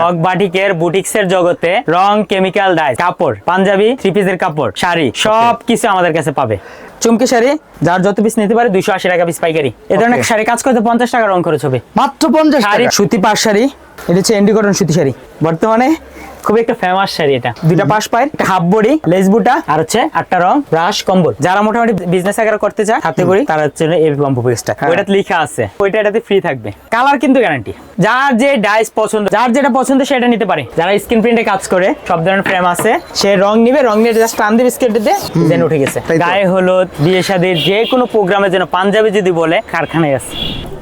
Rock বাটিকের বুটিক্সের জগতে রং, কেমিক্যাল ডাই, কাপড়, পাঞ্জাবি, থ্রি পিসের কাপড়, শাড়ি সব কিছু আমাদের কাছে পাবে। চুমকি শাড়ি যার যত পিস নিতে পারে 280 টাকা পিস পাইকারি। এ ধরনের শাড়ি কাজ করতে 50 টাকা রং খরচ হবে, মাত্র 50 টাকা। সুতি পাশ শাড়ি, এটা হচ্ছে এন্ডি কটন সুতি শাড়ি, বর্তমানে খুব একটা ফেমাস শাড়ি। এটা দুইটা পাশ পায়, একটা হাফ বডি, লেস বুটা, আর হচ্ছে 8টা রং, ব্রাশ, কম্বল। যারা মোটামুটি বিজনেস আকারে করতে চায় হাতে করি, তার হচ্ছে এই কম্বো পিসটা, ওইটাতে লেখা আছে, ওইটা এটাতে ফ্রি থাকবে। কালার কিন্তু গ্যারান্টি। যার যে ডাইস পছন্দ, যার যেটা পছন্দ সেটা নিতে পারে। যারা স্ক্রিন প্রিন্টে কাজ করে, সব ধরনের ফ্রেম আছে, সে রং নিবে, রং নিয়ে জাস্ট টান দিবে স্কেট দিয়ে, দেন উঠে গেছে। গায়ে হলুদ, বিয়ে শাদীর যে কোনো প্রোগ্রামের জন্য পাঞ্জাবি যদি বলে, কারখানায় আছে।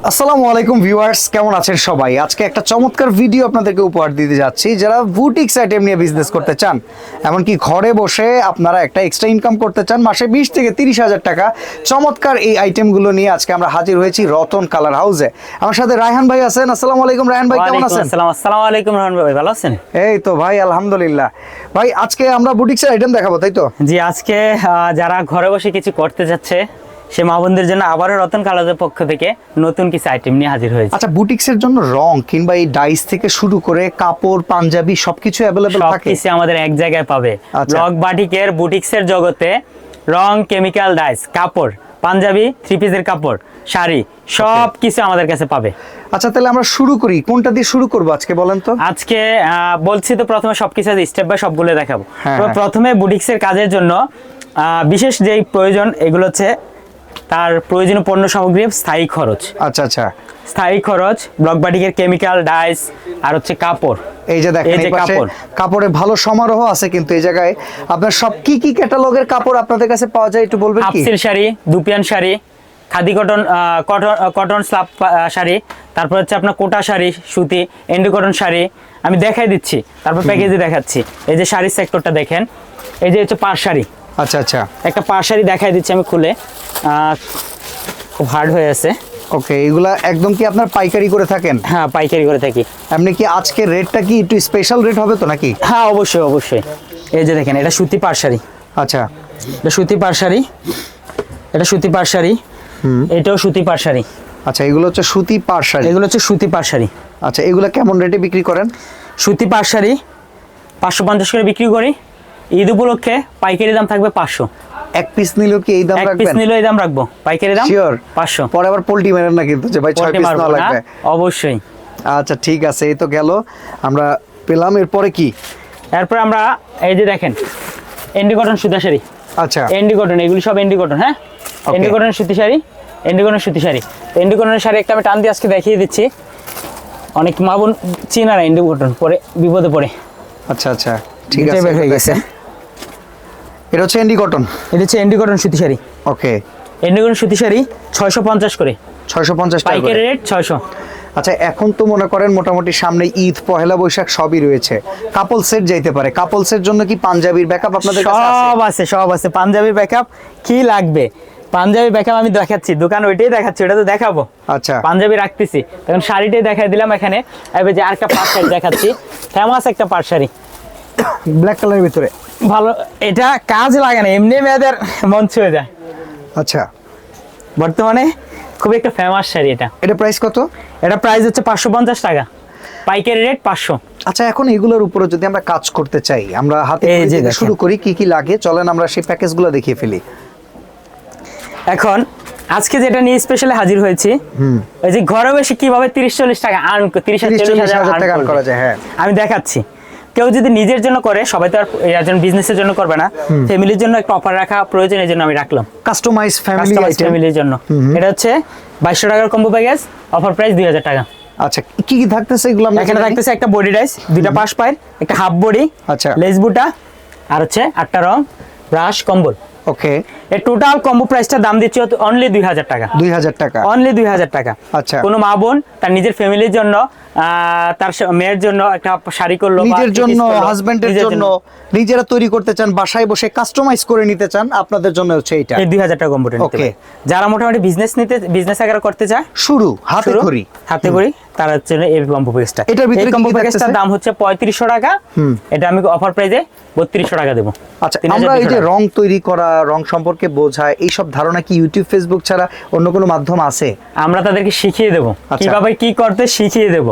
আসসালামু আলাইকুম ভিউয়ার্স, কেমন আছেন সবাই? আজকে একটা চমৎকার ভিডিও আপনাদেরকে উপহার দিতে যাচ্ছি। যারা বুটিক্স আইটেম নিয়ে বিজনেস করতে চান, এমনকি ঘরে বসে আপনারা একটা এক্সট্রা ইনকাম করতে চান, মাসে 20 থেকে 30 হাজার টাকা, চমৎকার এই আইটেমগুলো নিয়ে আজকে আমরা হাজির হয়েছি রতন কালার হাউসে। আমার সাথে রায়হান ভাই আছেন। আসসালামু আলাইকুম রায়হান ভাই, কেমন আছেন? আসসালামু আলাইকুম রায়হান ভাই, ভালো আছেন? এই তো ভাই আলহামদুলিল্লাহ। ভাই আজকে আমরা বুটিক্সের আইটেম দেখাবো, তাই তো? জি, আজকে যারা ঘরে বসে কিছু করতে যাচ্ছে সে মা বোনদের জন্য আবারও রতন কালারের পক্ষ থেকে নতুন কিছু আইটেম নিয়ে হাজির হয়েছে। আচ্ছা, বুটিক্সের জন্য রং কিংবা এই ডাইস থেকে শুরু করে কাপড়, পাঞ্জাবি সবকিছু अवेलेबल থাকে? সবকিছু আমাদের এক জায়গায় পাবে। রক বাটিকের বুটিক্সের জগতে রং, কেমিক্যাল ডাইস, কাপড়, পাঞ্জাবি, থ্রি পিসের কাপড়, শাড়ি সব কিছু আমাদের কাছে পাবে। আচ্ছা, তাহলে আমরা শুরু করি। কোনটা দিয়ে শুরু করব আজকে বলেন তো? আজকে বলছি তো, প্রথমে সবকিছু স্টেপ বাই সবগুলো দেখাবো। প্রথমে বুটিক্সের কাজের জন্য বিশেষ যেই প্রয়োজন, এগুলো হচ্ছে তার প্রয়োজনীয় পণ্য সামগ্রী, স্থায়ী খরচ। আচ্ছা আচ্ছা, স্থায়ী খরচ, ব্লক বাটিকের কেমিক্যাল ডাইস, আর হচ্ছে কাপড়। এই যে দেখেন, এই পাশে কাপড়ে ভালো সমারোহ আছে, কিন্তু এই জায়গায় আপনার সব কি কি ক্যাটালগের কাপড় আপনাদের কাছে পাওয়া যায় একটু বলবেন কি? হাফসিল শাড়ি, দুপিয়ান sari, khadi cotton, cotton slub sari, তারপর হচ্ছে আপনার কোটা শাড়ি, সুতি, এন্ডি কটন শাড়ি আমি দেখাই দিচ্ছি, তারপর প্যাকেজে দেখাচ্ছি। এই যে শাড়ির সেক্টরটা দেখেন, এই যে হচ্ছে পাড় শাড়ি। আচ্ছা আচ্ছা, একটা পাড় শাড়ি দেখাই দিচ্ছি আমি খুলে, খুব হার্ড হয়ে আছে। ওকে, এগুলা একদম কি আপনার পাইকারি করে থাকেন? হ্যাঁ, পাইকারি করে থাকি। এমনি কি আজকে রেটটা কি একটু স্পেশাল রেট হবে তো নাকি? হ্যাঁ, অবশ্যই অবশ্যই। এই যে দেখেন, এটা সুতি পাড় শাড়ি। আচ্ছা, এটা সুতি পাড় শাড়ি, এটা সুতি পাড় শাড়ি, এটাও সুতি পাড় শাড়ি। আচ্ছা, এগুলো হচ্ছে সুতি পাড় শাড়ি। এগুলো হচ্ছে সুতি পাড় শাড়ি। আচ্ছা, এগুলা কেমন রেটে বিক্রি করেন? সুতি পাড় শাড়ি 550 করে বিক্রি করি। ঈদ উপলক্ষে পাইকারি দাম থাকবে 500। এক পিস নিলেও কি এই দাম রাখবেন? এক পিস নিলেও এই দাম রাখবো, পাইকারি দাম শিওর 500। পরে আবার পোল্টি মেরেন না কিন্তু যে ভাই 6 পিস না লাগবে? অবশ্যই। আচ্ছা ঠিক আছে, এই তো গেল, আমরা পেলাম। এরপরে কি? এরপর আমরা এই যে দেখেন, এন্ডি কটন সুতি শাড়ি। আচ্ছা, এন্ডি কটন, এগুলি সব এন্ডি কটন। হ্যাঁ, এন্ডি কটন সুতি শাড়ি, এন্ডি কটন সুতি শাড়ি। এন্ডি কটনের শাড়ি একটা আমি টান দিয়ে আজকে দেখিয়ে দিচ্ছি, অনেক মা বোন চিনা না এন্ডি কটন, পরে বিপদে পড়ে। আচ্ছা আচ্ছা, ঠিক আছে, বের হয়ে গেছে। এটা হচ্ছে এন্ডি কটন। এটা হচ্ছে এন্ডি কটন সুতি শাড়ি। ওকে, এন্ডি কটন সুতি শাড়ি 650 করে, 650 টাকা পাইকারি রেট 600। আচ্ছা, এখন তো মনে করেন মোটামুটি সামনে ঈদ, পহেলা বৈশাখ সবই রয়েছে, কাপল সেট যাইতে পারে। কাপল সেট জন্য কি পাঞ্জাবির ব্যাকআপ আপনাদের কাছে আছে? সব আছে, সব আছে। পাঞ্জাবির ব্যাকআপ কি লাগবে? পাঞ্জাবি ব্যাকআপ আমি দেখাচ্ছি, দোকান ওইটাই দেখাচ্ছি, ওটা তো দেখাবো। আচ্ছা, পাঞ্জাবি রাখতেছি, এখন শাড়িটাই দেখাই দিলাম। এখানে এই যে আরেকটা পাড় শাড়ি দেখাচ্ছি, ফেমাস একটা পাড় শাড়ি, ব্ল্যাক কালারের ভিতরে ভালো। এটা কাজ লাগে না, এমনি মেয়েদের মন ছুঁয়ে যায়। আচ্ছা, বর্তমানে খুব একটা ফেমাস শাড়ি। এটা প্রাইস কত? এটা প্রাইস হচ্ছে 550 টাকা, পাইকারি রেট 500। আচ্ছা, এখন এগুলোর উপরে যদি আমরা কাজ করতে চাই, আমরা হাতে থেকে শুরু করি, কি কি লাগে চলেন আমরা সেই প্যাকেজগুলো দেখিয়ে ফেলি। এখন আজকে যেটা নিয়ে স্পেশালি হাজির হয়েছি, ওই যে ঘরে বসে কিভাবে 30-40 টাকা আর্ন, 30-40 হাজার টাকা আর্ন করা যায়, হ্যাঁ আমি দেখাচ্ছি। কেউ যদি নিজের জন্য করে, সবাই তো আর একজন বিজনেসের জন্য করবে না, ফ্যামিলির জন্য একটা অফার রাখা প্রয়োজন, এই জন্য আমি রাখলাম কাস্টমাইজ ফ্যামিলির জন্য। এটা হচ্ছে 2200 টাকার কম্বো প্যাকেজ, অফার প্রাইস 2000 টাকা। আচ্ছা, কি কি থাকতেছে এগুলো? এখানে থাকতেছে একটা বডি ডাইস, দুইটা পাশ পায়ের, একটা হাফ বডি, আচ্ছা লেস বুটা, আর হচ্ছে 8টা রং, ব্রাশ, কম্বল। ওকে, এই টোটাল কম্বো প্রাইসটা দাম দিচ্ছি অনলি 2000 টাকা। 2000 টাকা, অনলি 2000 টাকা। আচ্ছা, কোনো মা বোন তার নিজের ফ্যামিলির জন্য, তার মেয়ের জন্য একটা শাড়ি করলো, নিজের জন্য, হাজবেন্ডের জন্য, নিজেরা তৈরি করতে চান, বাসায় বসে কাস্টমাইজ করে নিতে চান, আপনাদের জন্য হচ্ছে এটা এই 2000 টাকা কম্বোটা নিতে পারে। যারা মোটামুটি বিজনেস আকারে করতে চায়, শুরু হাতে করি, হাতে করি তার হচ্ছে এই কম্বো প্যাকেজটা। এটার ভিতরে এই কম্বো প্যাকেজটার দাম হচ্ছে 3500 টাকা। এটা আমি অফার প্রাইসে 3200 টাকা দেব। আচ্ছা, আমরা এই যে রং তৈরি করা, রং সম্পর্কে বোঝা, এই সব ধারণা কি ইউটিউব ফেসবুক ছাড়া অন্য কোনো মাধ্যম আছে? আমরা তাদেরকে শিখিয়ে দেব কিভাবে কি করতে, শিখিয়ে দেব।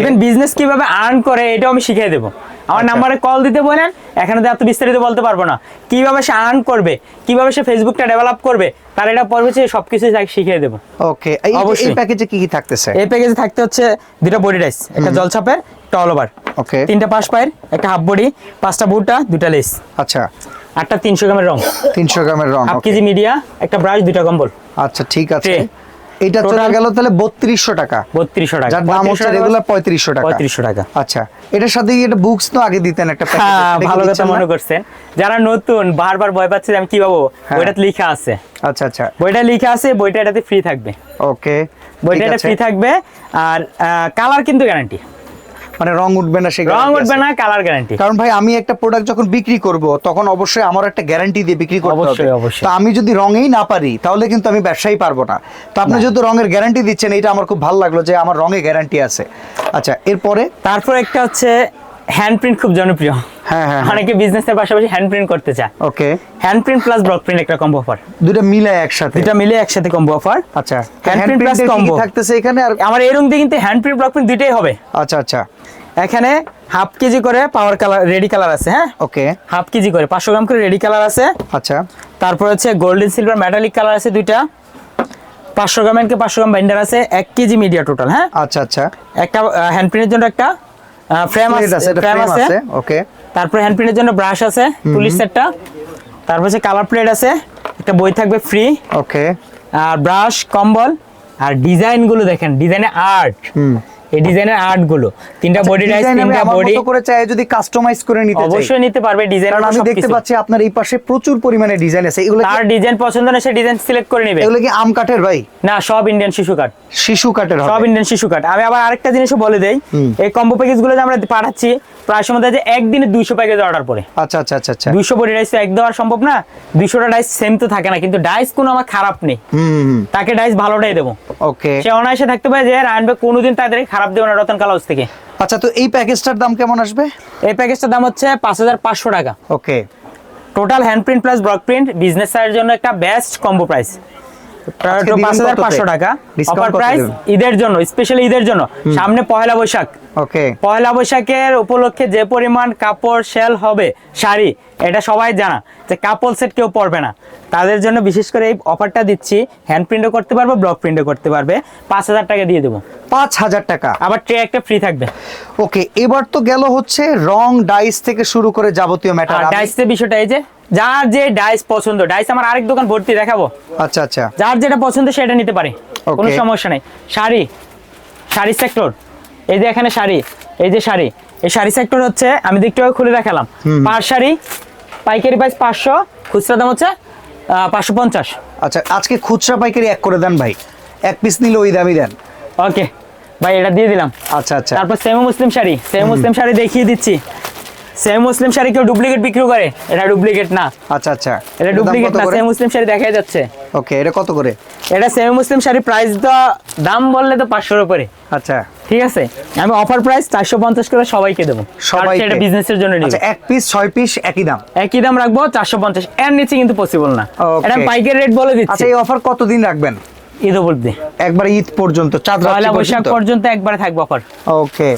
ইভেন বিজনেস কিভাবে আর্ন করে এটাও আমি শিখিয়ে দেব। আমার নাম্বারে কল দিতে বলেন, এখানে তো এত বিস্তারিত বলতে পারবো না। কিভাবে সে আর্ন করবে, কিভাবে সে ফেসবুকটা ডেভেলপ করবে, তার এটা পড়বে সবকিছু শিখিয়ে দেব। ওকে, এই প্যাকেজে কি কি থাকতেছে? এই প্যাকেজে থাকতে হচ্ছে দুটো বডি ডাইস, একটা জলছাপের, একটা অল ওভার, ওকে, 3টা পাশ পায়ের, একটা হাফ বডি, 5টা বুটটা, 2টা লেস, আচ্ছা, 8টা 300 গ্রামের রং, 300 গ্রামের রং, হাফ কেজি মিডিয়া, একটা ব্রাশ, 2টা কম্বল। আচ্ছা, ঠিক আছে। এটা চলে গেল তাহলে 3200 টাকা। 3200 টাকা, যার দাম হচ্ছে রেগুলার 3500 টাকা। 3500 টাকা। আচ্ছা, এটার সাথে এটা বুকস তো আগে দিতেন একটা প্যাকেজ। ভালো কথা মনে করছেন। যারা নতুন বারবার ভয় পাচ্ছে আমি কি পাবো, বইটাতে লেখা আছে। আচ্ছা আচ্ছা, বইটা লেখা আছে, বইটা এটাতে ফ্রি থাকবে। ওকে, বইটা এটা ফ্রি থাকবে। আর কালার কিন্তু গ্যারান্টি, মানে রং উঠবে না, রং উঠবে না, কালার গ্যারান্টি। কারণ ভাই আমি একটা প্রোডাক্ট যখন বিক্রি করব তখন অবশ্যই আমার একটা গ্যারান্টি দিয়ে বিক্রি করতে হবে। তো আমি যদি রঙেই না পারি তাহলে কিন্তু আমি ব্যবসায়ী পারবো না। তো আপনি যেহেতু রঙের গ্যারান্টি দিচ্ছেন, এটা আমার খুব ভালো লাগলো যে আমার রঙে গ্যারান্টি আছে। আচ্ছা, এরপরে তারপর একটা হচ্ছে হ্যান্ড প্রিন্ট, খুব জনপ্রিয়। হ্যাঁ হ্যাঁ, অনেকে বিজনেসের পাশাপাশি হ্যান্ড প্রিন্ট করতে চায়। Okay, hand print plus block print একটা কম্বো অফার, দুটো মিলে একসাথে, কম্বো অফার। আচ্ছা, হ্যান্ড প্রিন্ট প্লাস কম্বো থাকতেছে এখানে। আর আমার এই রুম দিয়ে কিন্তু হ্যান্ড প্রিন্ট ব্লক প্রিন্ট দুইটাই হবে। আচ্ছা আচ্ছা, এখানে হাফ কেজি করে পাওয়ার কালার, রেডি কালার আছে। হ্যাঁ, ওকে, হাফ কেজি করে 500 গ্রাম করে রেডি কালার আছে। আচ্ছা, তারপর হচ্ছে গোল্ডেন সিলভার মেটালিক কালার আছে দুইটা। 500 গ্রাম এর 500 গ্রাম বাইন্ডার আছে, 1 কেজি মিডিয়া টোটাল। হ্যাঁ, আচ্ছা আচ্ছা, একটা হ্যান্ড প্রিন্টের জন্য একটা ফ্রেম আছে, ওকে। তারপর হ্যান্ড প্রিন্টের জন্য ব্রাশ আছে, পুলিশ সেটটা। তারপর হচ্ছে কালার প্লেট আছে, একটা বই থাকবে ফ্রি, ওকে। আর ব্রাশ, কম্বল, আর ডিজাইন গুলো দেখেন, ডিজাইনে আর্ট। এই ডিজাইনের আর্ট গুলো, 3টা বডি ডাইস, 3টা বডি করে চাই যদি কাস্টমাইজ করে নিতে চাই অবশ্যই নিতে পারবে। ডিজাইন আমি দেখতে পাচ্ছি আপনার এই পাশে প্রচুর পরিমাণে ডিজাইন আছে। এগুলো তার ডিজাইন পছন্দ না, সে ডিজাইন সিলেক্ট করে নেবে। এগুলো কি আম কাঠের ভাই? না, সব ইন্ডিয়ান শিশু কাঠ। শিশু কাঠের হবে? সব ইন্ডিয়ান শিশু কাঠ। আমি আবার আরেকটা জিনিসও বলে দেই, এই কম্বো প্যাকেজ গুলো যে আমরা পাঠাচ্ছি, প্রায় সময় যে একদিনে 200 প্যাকেজ অর্ডার পড়ে। আচ্ছা আচ্ছা আচ্ছা, 200 বডি ডাইস এক দেওয়া সম্ভব না। 200টা ডাইস সেম তো থাকে না, কিন্তু ডাইস কোনো আমার খারাপ নেই, তাকে ডাইস ভালোটাই দেবো। ওকে, সে অনায়াসে থাকতে পারে যে রানবে, কোনোদিন তাদের খারাপ দেবো না রতন কালাউস থেকে। আচ্ছা, তো এই প্যাকেজটার দাম কেমন আসবে? এই প্যাকেজটার দাম হচ্ছে 5500 টাকা। Okay, total hand print plus block print, business সাইডের জন্য একটা বেস্ট কম্বো প্রাইস। 5500 টাকা অফার প্রাইস ঈদের জন্য, স্পেশালি ঈদের জন্য। সামনে পয়লা বৈশাখ, ওকে, পয়লা বৈশাখের উপলক্ষে যে পরিমাণ কাপড় সেল হবে, শাড়ি, এটা সবাই জানা যে কাপড় সেট কেউ পরবে না। তাদের জন্য বিশেষ করে এই অফারটা দিচ্ছি। হ্যান্ড প্রিন্টও করতে পারবে, ব্লক প্রিন্টও করতে পারবে। 5000 টাকা দিয়ে দেবো। 5000 টাকা, আবার ট্রে একটা ফ্রি থাকবে। ওকে, এবার তো গেল হচ্ছে রং, ডাইস থেকে শুরু করে যাবতীয় ম্যাটার। ডাইসের বিষয়টা এই যে যার যে ডাইস পছন্দ, ডাইস আমার আরেক দোকান ভর্তি দেখাবো। আচ্ছা আচ্ছা, যার যেটা পছন্দ সেটা নিতে পারে, কোনো সমস্যা নেই। শাড়ি, শাড়ি সেক্টর, এই যে এখানে শাড়ি, এই যে শাড়ি, এই শাড়ি সেক্টর হচ্ছে আমি দিকটা খুলে দেখালাম। পার শাড়ি পাইকারি প্রাইস 500, খুচরা দাম হচ্ছে 550। আচ্ছা, আজকে খুচরা পাইকারি এক করে দেন ভাই, এক পিস নিলে ওই দামই দেন। ওকে ভাই, এটা দিয়ে দিলাম। আচ্ছা আচ্ছা, তারপর সেমি মুসলিম শাড়ি, সেমি মুসলিম শাড়ি দেখিয়ে দিচ্ছি। সেমি মুসলিম শাড়ি কেউ ডুপ্লিকেট বিক্রি করে, এটা ডুপ্লিকেট না। আচ্ছা আচ্ছা, এটা ডুপ্লিকেট না, সেমি মুসলিম শাড়ি দেখা যাচ্ছে। ওকে, এটা কত করে? এটা সেমি মুসলিম শাড়ি প্রাইস তো দাম বললে তো 500 এর উপরে। আচ্ছা, ঠিক আছে, আমি অফার প্রাইস 450 করে সবাইকে দেবো। সবাইকে? এটা বিজনেসের জন্য নিব। আচ্ছা, এক পিস 6 পিস একই দাম? একই দাম রাখবো 450, এর নিচে কিন্তু পসিবল না। এটা পাইকারি রেট বলে দিচ্ছি। আচ্ছা, এই অফার কতদিন রাখবেন? ঈদ অবধি, একবার ঈদ পর্যন্ত, চাঁদ পয়লা বৈশাখ পর্যন্ত একবারে থাকবে অফার। ওকে,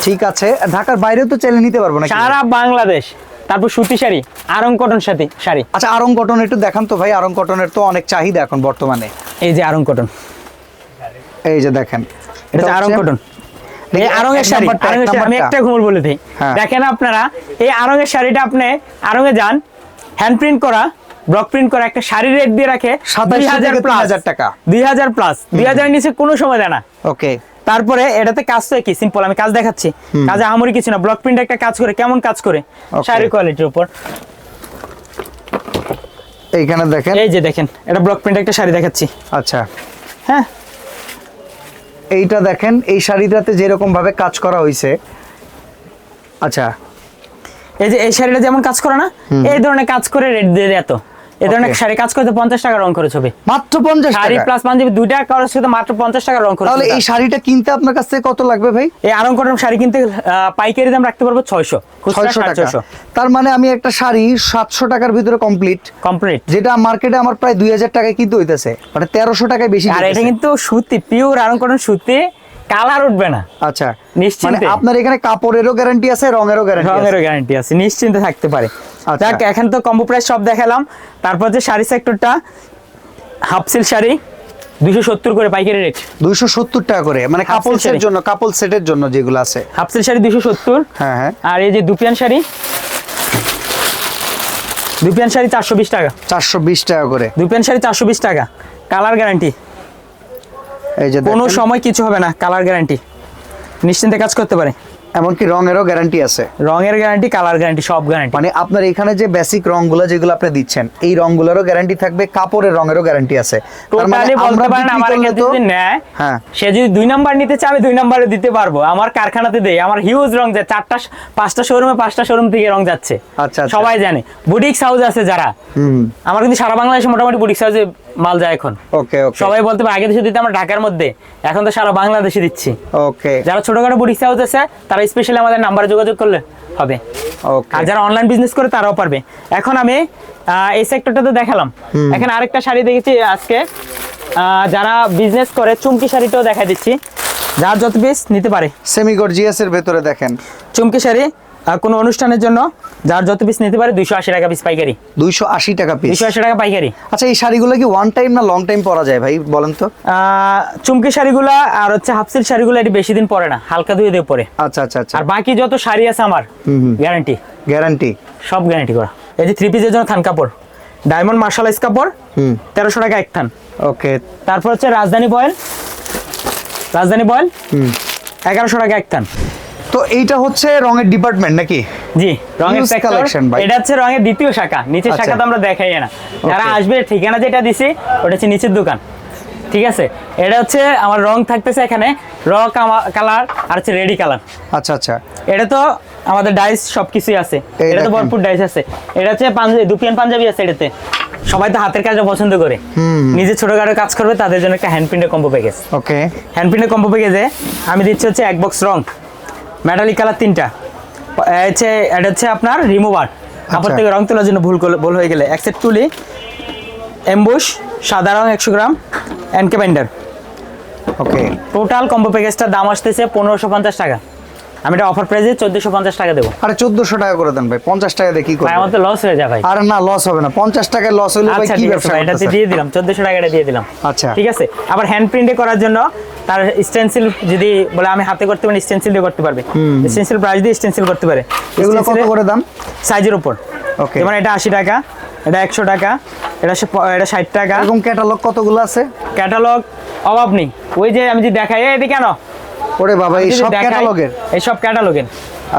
ঠিক আছে। ঢাকার বাইরেও তো চাইলে নিতে পারবো না? সারা বাংলাদেশ। তারপর সুতি শাড়ি, আরং কটন শাড়ি। আচ্ছা, আরং কটন একটু দেখান তো ভাই। আরং কটনের তো অনেক চাহিদা এখন বর্তমানে। এই যে আরং কটন, এই যে দেখেন, এটা আরং কটন। এই আরং এর শাড়ি, আমি একটা ঘুমর বলে দিই। দেখেন আপনারা, এই আরং এর শাড়িটা আপনি আরং এ যান, হ্যান্ড প্রিন্ট করা, ব্লক প্রিন্ট করা, একটা শাড়ি রেট দিয়ে রাখে 27,000 টাকা। 2000 প্লাস, 2000 এর নিচে কোনো সময় দেয় না। ওকে, তারপরে এটাতে কাজ তো কি সিম্পল, আমি কাজ দেখাচ্ছি। কাজে আমরি কিছু না, ব্লক প্রিন্ট একটা কাজ করে, কেমন কাজ করে শাড়ির কোয়ালিটির উপর। এইখানে দেখেন, এই যে দেখেন, এটা ব্লক প্রিন্ট একটা শাড়ি দেখাচ্ছি। আচ্ছা, হ্যাঁ, এইটা দেখেন, এই শাড়িটাতে যেরকম ভাবে কাজ করা হয়েছে। আচ্ছা, এই যে এই শাড়িটা যেমন কাজ করে না, এই ধরনের কাজ করে রেট দিয়ে দেয়। এত এই ধরনের শাড়ি কাজ করতে 50 টাকা রং খরচ হবে। মাত্র 50 শাড়ি টাকা? প্লাস পাঞ্জাবি দুইটা খরচ করতে মাত্র 50 টাকা রং খরচ। তাহলে এই শাড়িটা কিনতে আপনার কাছ থেকে কত লাগবে ভাই? এই আরং কটন শাড়ি কিনতে পাইকারি দাম রাখতে পারবো 600, খুচরা 600 টাকা। 650। তার মানে আমি একটা শাড়ি 700 টাকার ভিতরে কমপ্লিট, যেটা মার্কেটে আমার প্রায় 2000 টাকায় কিনতে হইতেছে, মানে 1300 টাকায় বেশি। আর এটা কিন্তু সুতি, পিওর আরং কটন সুতি, কালার উঠবে না। আচ্ছা, নিশ্চিন্তে। মানে আপনার এখানে কাপড়েরও গ্যারান্টি আছে, রঙেরও গ্যারান্টি আছে, নিশ্চিন্তে থাকতে পারে। আচ্ছা। দেখ এখন তো কম্বো প্রাইস সব দেখালাম। তারপর যে শাড়ি সেক্টরটা, হাফ সিল্ক শাড়ি 270 করে পাইকারি রেট। 270 টাকা করে, মানে কাপলসের জন্য, কাপল সেটের জন্য যেগুলো আছে। Half silk sari 270। হ্যাঁ হ্যাঁ। আর এই যে দুপিয়ান শাড়ি 420 টাকা। 420 টাকা করে দুপিয়ান শাড়ি 420 টাকা, কালার গ্যারান্টি। এই যে কোনো সময় কিছু হবে না, কালার গ্যারান্টি, নিশ্চিন্তে কাজ করতে পারে। এমনকি রঙেরও গ্যারান্টি আছে। রঙের গ্যারান্টি, কালার গ্যারান্টি, সব গ্যারান্টি। মানে আপনার এখানে যে বেসিক রংগুলো যেগুলো আপনি দিচ্ছেন, এই রংগুলোরও গ্যারান্টি থাকবে, কাপড়ের রঙেরও গ্যারান্টি আছে। টোটালি বলতে পারেন আমার কাছে যদি নেয়, হ্যাঁ, সে যদি 2 নাম্বার নিতে চায় আমি 2 নাম্বারে দিতে পারবো। আমার কারখানাতে দেই, আমার হিউজ রং যায়, 5টা শোরুমে, 5টা শোরুম থেকে রং যাচ্ছে। আচ্ছা, সবাই জানে। বুটিক্স হাউস আছে যারা, আমার কিন্তু সারা বাংলাদেশে মোটামুটি বুটিক্স হাউসে মাল যায় এখন। ওকে ওকে। সবাই বলতে পারে আগে দেশে দিতে আমরা ঢাকার মধ্যে, এখন তো সারা বাংলাদেশে দিচ্ছি। ওকে। যারা ছোটখাটো বুটিক্স হাউস আছে তারা স্পেশালি আমাদের নাম্বারে যোগাযোগ করলে হবে। ওকে। আর যারা অনলাইন বিজনেস করে তারাও পারবে। এখন আমি এই সেক্টরটা তো দেখালাম, এখন আরেকটা শাড়ি দেখেছি আজকে, যারা বিজনেস করে চুমকি শাড়িটাও দেখা দিচ্ছি, যার যত পিস নিতে পারে। সেমি গর্জিয়াস এর ভেতরে দেখেন চুমকি শাড়ি কোনো অনুষ্ঠানের জন্য যার যত পিস নিতে পারে 280 টাকা পিস পাইকারি। 280 টাকা পিস? 280 টাকা পাইকারি। আচ্ছা, এই শাড়িগুলো কি ওয়ান টাইম না লং টাইম পরা যায় ভাই, বলেন তো? চুমকি শাড়িগুলো আর হচ্ছে হাফ সিল্ক শাড়িগুলো এটি বেশি দিন পরে না, হালকা ধুয়ে দিয়ে পরে। আচ্ছা আচ্ছা আচ্ছা। আর বাকি যত শাড়ি আছে আমার গ্যারান্টি, সব গ্যারান্টি করা। এই যে 3 পিসের জন্য থান কাপড়, ডায়মন্ড মার্শালাইজ কাপড়, 1300 টাকা এক থান। ওকে। তারপর হচ্ছে রাজধানী বয়েল 1100 টাকা এক থান। তো এইটা হচ্ছে রঙের ডিপার্টমেন্ট নাকি? জি, রঙের কালেকশন ভাই। এটা হচ্ছে রঙের দ্বিতীয় শাখা, নিচের শাখা তো আমরা দেখাই না। যারা আসবে ঠিকানা যেটা দিছি ওটা হচ্ছে নিচের দোকান, ঠিক আছে? এটা হচ্ছে আমার রং থাকতেছে এখানে র কালার আর হচ্ছে রেডি কালার। আচ্ছা আচ্ছা। এটা তো আমাদের ডাইস সবকিছুই আছে, এটা তো ভরপুর ডাইস আছে। এটা হচ্ছে দুপিয়ান পাঞ্জাবি আছে এটাতে। সবাই তো হাতের কাজটা পছন্দ করে, নিজে ছোটখাটো কাজ করবে তাদের জন্য একটা হ্যান্ড প্রিন্টের কম্বো প্যাকেজ। ওকে। হ্যান্ড প্রিন্টের কম্বো প্যাকেজে আমি দিচ্ছি হচ্ছে 1 বক্স রং, মেটালিক কালার 3টা, এটা হচ্ছে আপনার রিমুভার, কাপড় থেকে রং তোলার জন্য ভুল হয়ে গেলে এক সেট তুলি, এমবুশ, সাদা রং 100 গ্রাম, এনকে বাইন্ডার। ওকে। টোটাল কম্বো প্যাকেজটার দাম আসতেছে 1550 টাকা। আমি এটা অফার প্রাইসে 1450 টাকা দেবো। আরে 1400 টাকা করে দেন ভাই, 50 টাকা দিয়ে কি করব? ভাই আমার তো লস হয়ে যায় ভাই। আরে না, লস হবে না, 50 টাকায় লস হলে ভাই কি ব্যবসা করতেছেন? এটাতে দিয়ে দিলাম 1400 টাকা, এটা দিয়ে দিলাম। আচ্ছা, ঠিক আছে। আবার হ্যান্ড প্রিন্টে করার জন্য তার স্টেনসিল যদি বলে আমি হাতে করতে পারি, স্টেনসিল দিয়ে করতে পারবে, স্টেনসিল ব্রাশ দিয়ে স্টেনসিল করতে পারে। এগুলো কত করে দাম? সাইজের উপর। ওকে। যেমন এটা 80 টাকা, এটা 100 টাকা, এটা 60 টাকা। এরকম ক্যাটালগ কতগুলো আছে? ক্যাটালগ অভাব নেই। ওই যে আমি যদি দেখাই, এদিকে কেন? ওরে বাবা, এই সব ক্যাটালগের? এই সব ক্যাটালগের।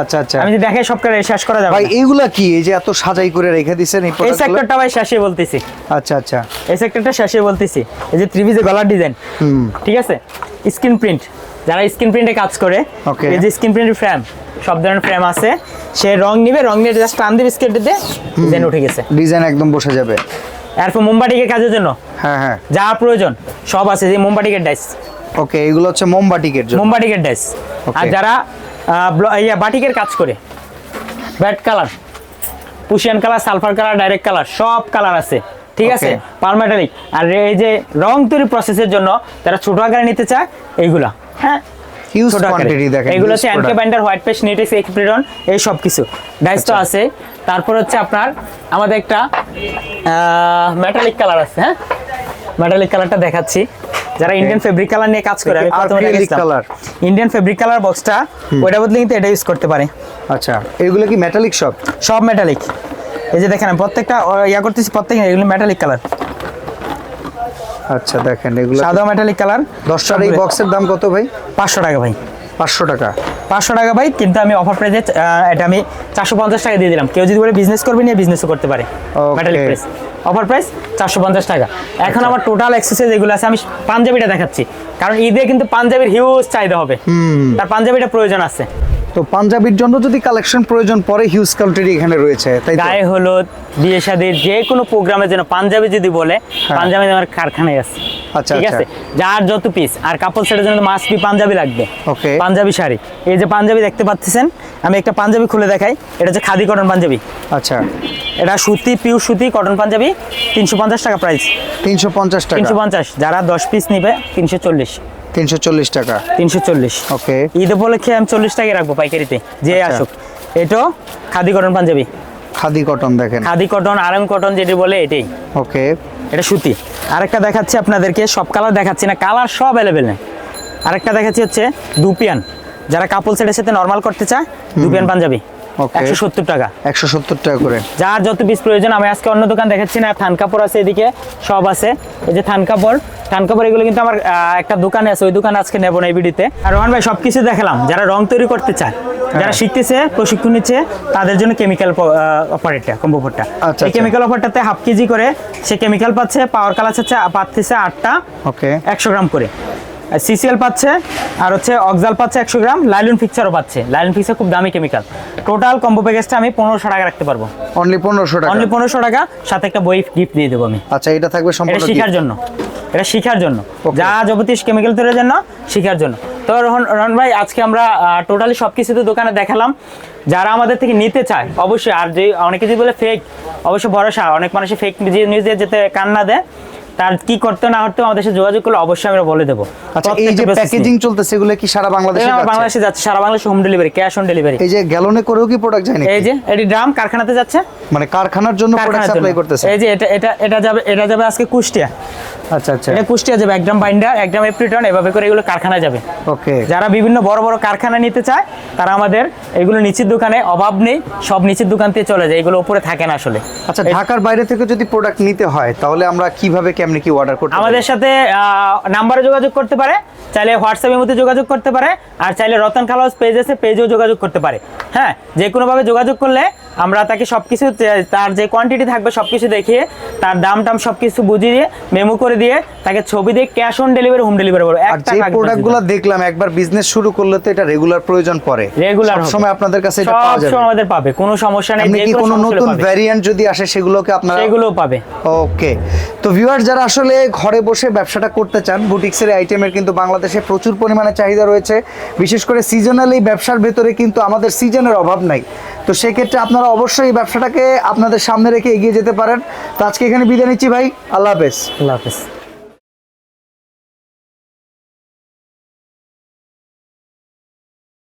আচ্ছা আচ্ছা। আমি যদি দেখাই সব শেষ করা যাবে ভাই। এইগুলা কি, এই যে এত সাজাই করে রেখে দিয়েছেন এই প্রোডাক্টগুলো? এই সেক্টরটা ভাই শেষে বলতেছি। আচ্ছা আচ্ছা। এই সেক্টরটা শেষে বলতেছি। এই যে 3 পিসের গলার ডিজাইন, ঠিক আছে, স্ক্রিন প্রিন্ট, যারা স্ক্রিন প্রিন্টে কাজ করে, এই যে স্ক্রিন প্রিন্টের ফ্রেম, সব ধরনের ফ্রেম আছে। সে রং নিবে, রং নিয়ে জাস্ট টান দিবে স্কেল দিয়ে, ডিজাইন উঠে গেছে, ডিজাইন একদম বসে যাবে। এরপর মোমবাটিকের কাজের জন্য হ্যাঁ হ্যাঁ যা প্রয়োজন সব আছে। যে মোমবাটিকের ডাইস। ওকে, এগুলো হচ্ছে মোমবাটিকের জন্য, মোমবাটিকের ডাইস। আর যারা বাটিকের কাজ করে, ব্যাড কালার, পুশিয়ান colour, sulphur colour, direct colour, সব কালার আছে, ঠিক আছে, পারমেটালিক। আর এই যে রং তৈরি প্রসেসের জন্য যারা ছোট আকারে নিতে চায় এইগুলা, হ্যাঁ, হিউজ কোয়ান্টিটি দেখেন। এগুলো হচ্ছে এনকে বাইন্ডার, হোয়াইট পেস্ট, নেটেক্স, এক্সপ্রিডন, এই সব কিছু ডাইস তো আছে। তারপর হচ্ছে আপনার আমাদের একটা মেটালিক কালার আছে। হ্যাঁ, মেটালিক কালারটা দেখাচ্ছি। যারা ইন্ডিয়ান ফেব্রিক কালার নিয়ে কাজ করে, আমি প্রথমে দেখাইছিলাম ইন্ডিয়ান ফেব্রিক কালার বক্সটা, ওইটা বদলে কিন্তু এটা ইউজ করতে পারে। আচ্ছা, এগুলো কি মেটালিক? সব মেটালিক। এই যে দেখেন আমি প্রত্যেকটা করতেছি, প্রত্যেকটা এগুলো মেটালিক কালার। আচ্ছা দেখেন, এগুলো সাদা মেটালিক কালার। 10টার এই বক্সের দাম কত ভাই? 500 টাকা ভাই। 500 টাকা? 500 টাকা ভাই। কিন্তু আমি অফার প্রাইসে এটা আমি 450 টাকা দিয়ে দিলাম। কেউ যদি বলে বিজনেস করবে, নিয়ে বিজনেসও করতে পারে। মেটালিক প্রাইস, অফার প্রাইস 450 টাকা। এখন আমার টোটাল এক্সেসরিজ এগুলো আছে। আমি পাঞ্জাবিটা দেখাচ্ছি, কারণ ঈদে কিন্তু পাঞ্জাবির হিউজ চাহিদা হবে, তার পাঞ্জাবিটা প্রয়োজন আছে। তো পাঞ্জাবির জন্য যদি কালেকশন প্রয়োজন পড়ে হিউজ কোয়ান্টিটি এখানে রয়েছে, তাই তো? গায়ে হলুদ, বিয়ে শাদীর যে কোনো প্রোগ্রামের জন্য পাঞ্জাবি যদি বলে, পাঞ্জাবি আমার কারখানায় আছে। আচ্ছা, ঠিক আছে, যার যত পিস আর কাপড় সেটের জন্য মাস্ট বি পাঞ্জাবি লাগবে। ওকে, পাঞ্জাবি শাড়ি, এই যে পাঞ্জাবি দেখতে পাচ্ছেন, আমি একটা পাঞ্জাবি খুলে দেখাই। এটা হচ্ছে খাদি কটন পাঞ্জাবি। আচ্ছা, এটা সুতি, পিওর সুতি কটন পাঞ্জাবি, 350 টাকা প্রাইস। 350 টাকা। 350, যারা 10 পিস নিবে 340। 340 টাকা। 340। ওকে, ঈদ উপলক্ষে আমি 40 টাকায় রাখবো পাইকারিতে, যে আচ্ছা। আসুক। এটাও খাদি কটন পাঞ্জাবি, খাদি কটন দেখেন, খাদি কটন, আরাম কটন যেটি বলে এটাই। ওকে, এটা সুতি। আরেকটা দেখাচ্ছি আপনাদেরকে, সব কালার দেখাচ্ছি না, কালার সব অ্যাভেলেবেল নেই। আরেকটা দেখাচ্ছি হচ্ছে দুপিয়ান, যারা কাপল সেটের সাথে নরমাল করতে চায়, দুপিয়ান পাঞ্জাবি, ওকে, 170 টাকা। 170 টাকা করে। যার যত পিস প্রয়োজন। আমি আজকে অন্য দোকান দেখাচ্ছি না, থান কাপড় আছে এদিকে, সব আছে। এই যে থান কাপড়, থান কাপড় এগুলো কিন্তু আমার একটা দোকানে আছে, ওই দোকানে আজকে নেবো না এই ভিডিওতে। আর রোহান ভাই সবকিছু দেখালাম। যারা রং তৈরি করতে চায়, যারা শিখতেছে, প্রশিক্ষণ নিচ্ছে, তাদের জন্য কেমিক্যাল অপারেটটা, কম্বোপরটা। আচ্ছা, এই কেমিক্যাল অপারটাতে হাফ কেজি করে সে কেমিক্যাল পাচ্ছে, পাওয়ার কালার পাচ্ছে 8টা, ওকে, 100 গ্রাম করে। সিসিএল পাচ্ছে, আর হচ্ছে অক্সাল পাচ্ছে 100 গ্রাম, লাইলন ফিক্সারও পাচ্ছে। লাইলন ফিক্সার খুব দামি কেমিক্যাল। টোটাল কম্বো প্যাকেজটা আমি 1500 টাকা রাখতে পারবো। অনলি 1500 টাকা। অনলি 1500 টাকা, সাথে একটা বই গিফট দিয়ে দেবো আমি। আচ্ছা, এটা থাকবে এটা সম্পূর্ণ শিখার জন্য, এটা শিখার জন্য, Okay. যা যাবতীয় কেমিক্যাল তৈরির জন্য, শিখার জন্য। তো রহন ভাই, আজকে আমরা টোটালি সবকিছু তো দোকানে দেখালাম। যারা আমাদের থেকে নিতে চায় অবশ্যই, আর যে অনেকে যদি বলে ফেক, অবশ্যই ভরসা, অনেক মানুষই ফেক নিউজ দিয়ে যেতে কান্না দেয়, তার কি করতে না করতে আমাদের সাথে যোগাযোগ করলে অবশ্যই আমরা বলে দেবো। আচ্ছা, এই যে প্যাকেজিং চলতেছে এগুলো কি সারা বাংলাদেশে যাচ্ছে? বাংলাদেশে যাচ্ছে, সারা বাংলাদেশে home delivery, cash on delivery. এই যে গ্যালনে করেও কি প্রোডাক্ট যায় নাকি? এই যে এটি ড্রাম কারখানাতে যাচ্ছে, মানে কারখানার জন্য প্রোডাক্ট সাপ্লাই করতেছে। এই যে এটা যাবে আজকে কুষ্টিয়া। আচ্ছা, আচ্ছা, এটা কুষ্টিয়া যাবে, 1 গ্রাম বাইন্ডার, 1 গ্রাম এপ্রিটন, এভাবে করে এগুলো কারখানায় যাবে। ওকে, যারা বিভিন্ন বড় বড় কারখানা নিতে চায়, তারা আমাদের এগুলো নিচের দোকানে, অভাব নেই, সব নিচের দোকান থেকে চলে যায়, এগুলো উপরে থাকে না আসলে। আচ্ছা, ঢাকার বাইরে থেকে যদি প্রোডাক্ট নিতে হয় তাহলে আমরা কিভাবে কেমনে কি অর্ডার করতে পারি? আমাদের সাথে নাম্বারে যোগাযোগ করতে পারে, চাইলে হোয়াটসঅ্যাপের মধ্যে যোগাযোগ করতে পারে, আর চাইলে রতন খালাস পেজ আছে, পেজেও যোগাযোগ করতে পারে। হ্যাঁ, যে কোনোভাবে যোগাযোগ করলে আমরা তাকে সবকিছু, তার যে কোয়ান্টিটি থাকবে সবকিছু দেখিয়ে, তার দাম টাম সবকিছু বুঝিয়ে মেমো করে দিয়ে, তাকে ছবি দিয়ে cash on delivery, home delivery করবো। আর যে প্রোডাক্টগুলো দেখলাম, একবার বিজনেস শুরু করলে তো এটা রেগুলার প্রয়োজন পড়ে, রেগুলার সব সময় আপনাদের কাছে এটা পাওয়া যাবে? সব আমাদের পাবে, কোনো সমস্যা নেই। যে কোনো নতুন ভ্যারিয়েন্ট যদি আসে সেগুলোকে আপনারা সেগুলোও পাবে। ওকে, তো ভিউয়ার যারা আসলে ঘরে বসে ব্যবসাটা করতে চান, বুটিক্সের আইটেমের কিন্তু বাংলাদেশে প্রচুর পরিমাণে চাহিদা রয়েছে। বিশেষ করে সিজনাল এই ব্যবসার ভেতরে কিন্তু আমাদের সিজনের অভাব নাই। তো সেক্ষেত্রে আপনারা অবশ্যই এই ব্যবসাটাকে আপনাদের সামনে রেখে এগিয়ে যেতে পারেন। তো আজকে এখানে বিদায় নিচ্ছি ভাই, আল্লাহ হাফেজ। আল্লাহ হাফেজ।